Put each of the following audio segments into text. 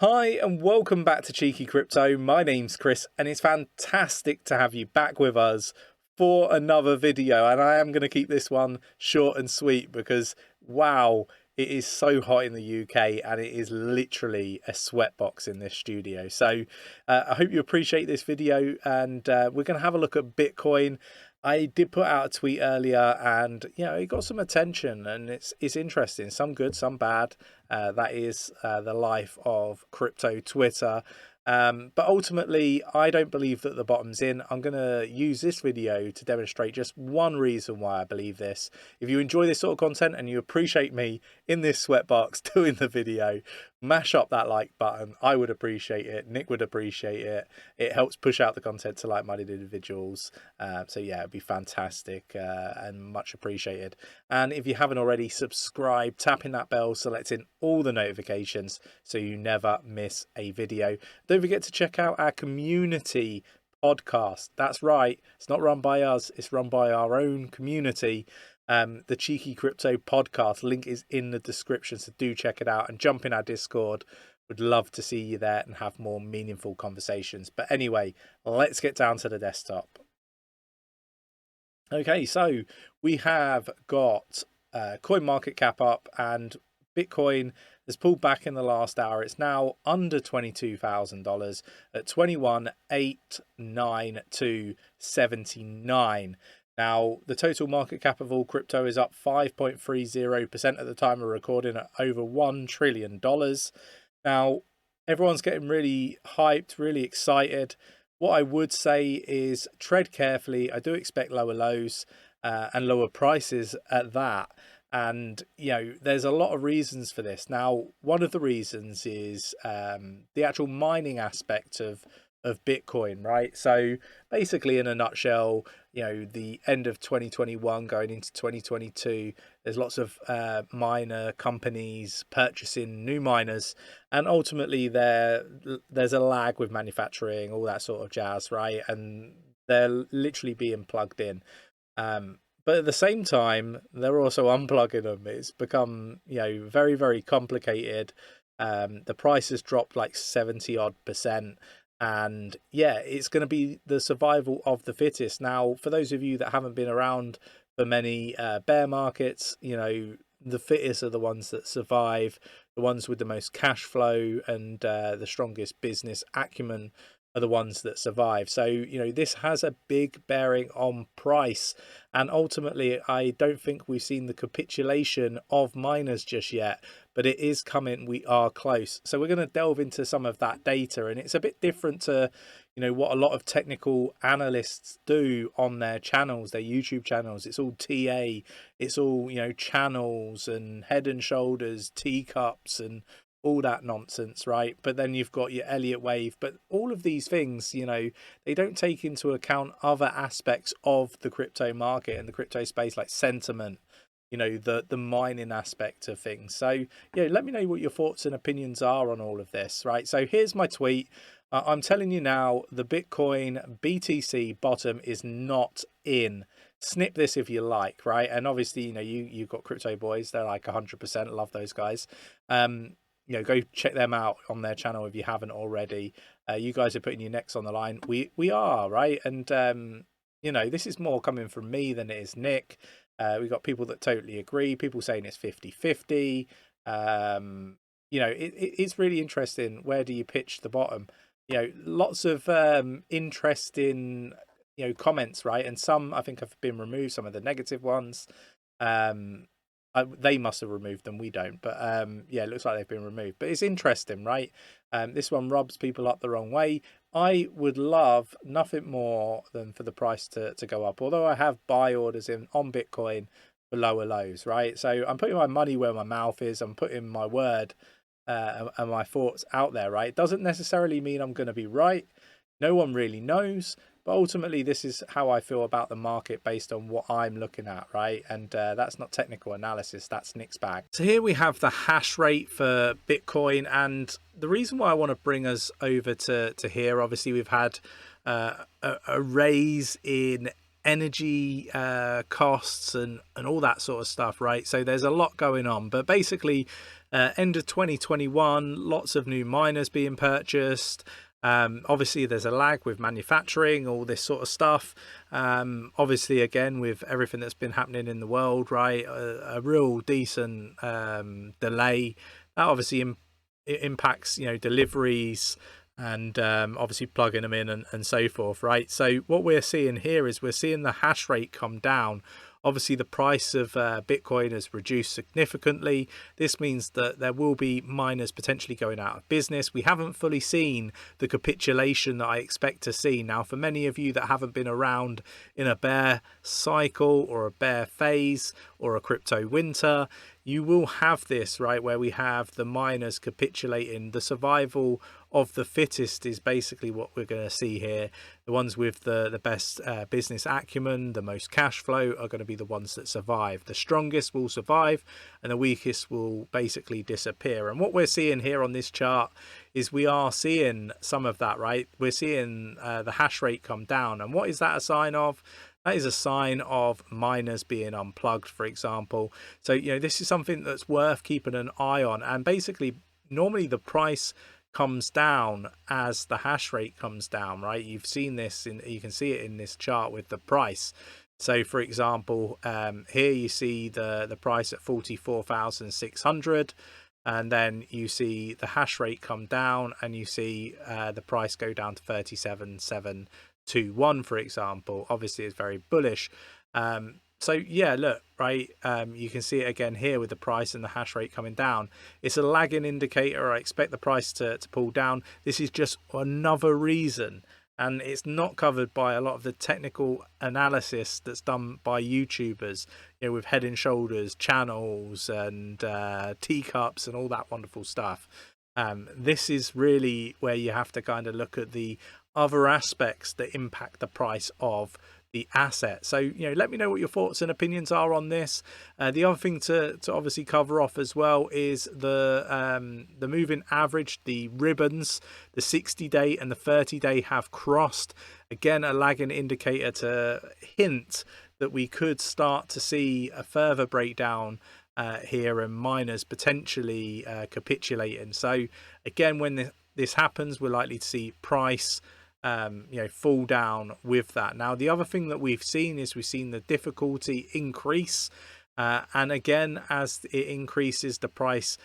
Hi and welcome back to Cheeky Crypto. My name's Chris and it's fantastic to have you back with us for another video, and I am going to keep this one short and sweet because wow, it is so hot in the UK and it is literally a sweatbox in this studio. So I hope you appreciate this video, and we're going to have a look at Bitcoin. I did put out a tweet earlier and it got some attention, and it's interesting, some good, some bad. That is the life of crypto Twitter. But ultimately, I don't believe that the bottom's in. I'm going to use this video to demonstrate just one reason why I believe this. If you enjoy this sort of content and you appreciate me in this sweatbox doing the video, mash up that like button. I would appreciate it. Nick would appreciate it. It helps push out the content to like-minded individuals. So yeah, it'd be fantastic and much appreciated. And if you haven't already, subscribe, tapping that bell, selecting all the notifications so you never miss a video. Don't forget to check out our community podcast. That's right, it's not run by us, it's run by our own community. The Cheeky Crypto podcast link is in the description, so do check it out and jump in our Discord. Would love to see you there and have more meaningful conversations. But anyway, let's get down to the desktop. Okay, so we have got coin market cap up, and Bitcoin has pulled back in the last hour. It's now under $22,000 at 21,892.79. Now, the total market cap of all crypto is up 5.30% at the time of recording at over $1 trillion. Now, everyone's getting really hyped, really excited. What I would say is tread carefully. I do expect lower lows and lower prices at that. And, there's a lot of reasons for this. Now, one of the reasons is the actual mining aspect of Bitcoin, right? So basically, in a nutshell, the end of 2021 going into 2022, there's lots of miner companies purchasing new miners, and ultimately there's a lag with manufacturing, all that sort of jazz, right? And they're literally being plugged in. But at the same time, they're also unplugging them. It's become, very, very complicated. The price has dropped like 70 odd %. And yeah, it's going to be the survival of the fittest. Now, for those of you that haven't been around for many bear markets, the fittest are the ones that survive, the ones with the most cash flow and the strongest business acumen are the ones that survive. So, this has a big bearing on price. And ultimately, I don't think we've seen the capitulation of miners just yet, but it is coming. We are close. So we're going to delve into some of that data. And it's a bit different to, what a lot of technical analysts do on their channels, their YouTube channels. It's all TA. It's all, channels and head and shoulders, teacups and all that nonsense, right? But then you've got your Elliott wave. But all of these things, they don't take into account other aspects of the crypto market and the crypto space, like sentiment, the mining aspect of things. So let me know what your thoughts and opinions are on all of this, right? So here's my tweet. I'm telling you now, the Bitcoin BTC bottom is not in. Snip this if you like, right? And obviously, you've got crypto boys, they're like 100%, love those guys. Go check them out on their channel if you haven't already. You guys are putting your necks on the line. We are, right? And this is more coming from me than it is Nick. We've got people that totally agree, people saying it's 50-50. It's really interesting. Where do you pitch the bottom? Lots of interesting comments, right? And some I think have been removed, some of the negative ones. They must have removed them, we don't, but yeah, it looks like they've been removed. But it's interesting, right? This one rubs people up the wrong way. I would love nothing more than for the price to go up, although I have buy orders in on Bitcoin for lower lows, right? So I'm putting my money where my mouth is. I'm putting my word and my thoughts out there, right? It doesn't necessarily mean I'm going to be right. No one really knows. But ultimately, this is how I feel about the market based on what I'm looking at, right? And that's not technical analysis, that's Nick's bag. So here we have the hash rate for Bitcoin. And the reason why I want to bring us over to here, obviously we've had a raise in energy costs and all that sort of stuff, right? So there's a lot going on, but basically end of 2021, lots of new miners being purchased. Obviously there's a lag with manufacturing, all this sort of stuff. Obviously, again, with everything that's been happening in the world, right, a real decent delay that obviously it impacts, you know, deliveries and obviously plugging them in and so forth, right? So what we're seeing here is we're seeing the hash rate come down. Obviously, the price of Bitcoin has reduced significantly. This means that there will be miners potentially going out of business. We haven't fully seen the capitulation that I expect to see. Now, for many of you that haven't been around in a bear cycle or a bear phase or a crypto winter, you will have this, right, where we have the miners capitulating. The survival of the fittest is basically what we're going to see here. The ones with the best business acumen, the most cash flow, are going to be the ones that survive. The strongest will survive and the weakest will basically disappear. And what we're seeing here on this chart is we are seeing some of that, right? We're seeing the hash rate come down. And what is that a sign of? That is a sign of miners being unplugged, for example. So, you know, this is something that's worth keeping an eye on. And basically, normally the price comes down as the hash rate comes down, right? You've seen this, you can see it in this chart with the price. So, for example, here you see the price at 44,600. And then you see the hash rate come down and you see the price go down to 37,721, for example. Obviously it's very bullish. So yeah, look, right, you can see it again here with the price and the hash rate coming down. It's a lagging indicator. I expect the price to pull down. This is just another reason, and it's not covered by a lot of the technical analysis that's done by YouTubers, you know, with Head and Shoulders channels and teacups and all that wonderful stuff. This is really where you have to kind of look at the other aspects that impact the price of the asset. So, you know, let me know what your thoughts and opinions are on this. The other thing to obviously cover off as well is the moving average, the ribbons, the 60-day and the 30-day have crossed. Again, a lagging indicator to hint that we could start to see a further breakdown here and miners potentially capitulating. So again, when this happens, we're likely to see price you know, fall down with that. Now, the other thing that we've seen is we've seen the difficulty increase, and again, as it increases, the price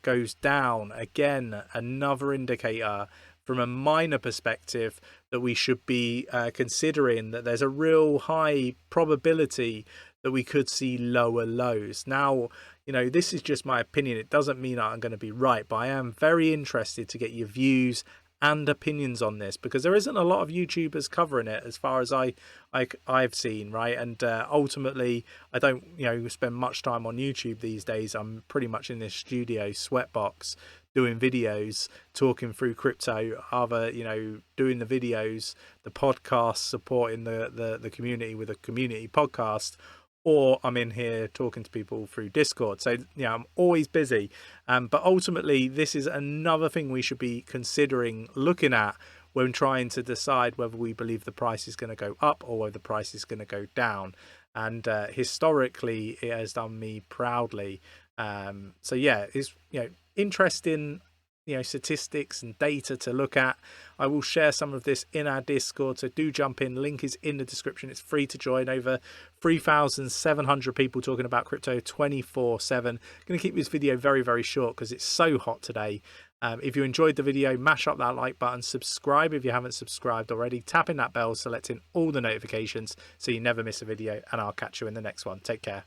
goes down. Again, another indicator from a miner perspective that we should be considering that there's a real high probability that we could see lower lows. Now, you know, this is just my opinion. It doesn't mean I'm going to be right, but I am very interested to get your views and opinions on this, because there isn't a lot of YouTubers covering it as far as I've seen, right? And ultimately, I don't, you know, spend much time on YouTube these days. I'm pretty much in this studio sweatbox doing videos, talking through crypto, either, you know, doing the videos, the podcast, supporting the community with a community podcast, or I'm in here talking to people through Discord. So, you know, I'm always busy. But ultimately, this is another thing we should be considering looking at when trying to decide whether we believe the price is going to go up or whether the price is going to go down. And historically, it has done me proudly. So yeah, it's, you know, interesting, you know, statistics and data to look at. I will share some of this in our Discord, so do jump in. Link is in the description. It's free to join. Over 3,700 people talking about crypto 24/7. I'm going to keep this video very, very short because it's so hot today. If you enjoyed the video, mash up that like button, subscribe if you haven't subscribed already, tapping that bell, selecting all the notifications so you never miss a video, and I'll catch you in the next one. Take care.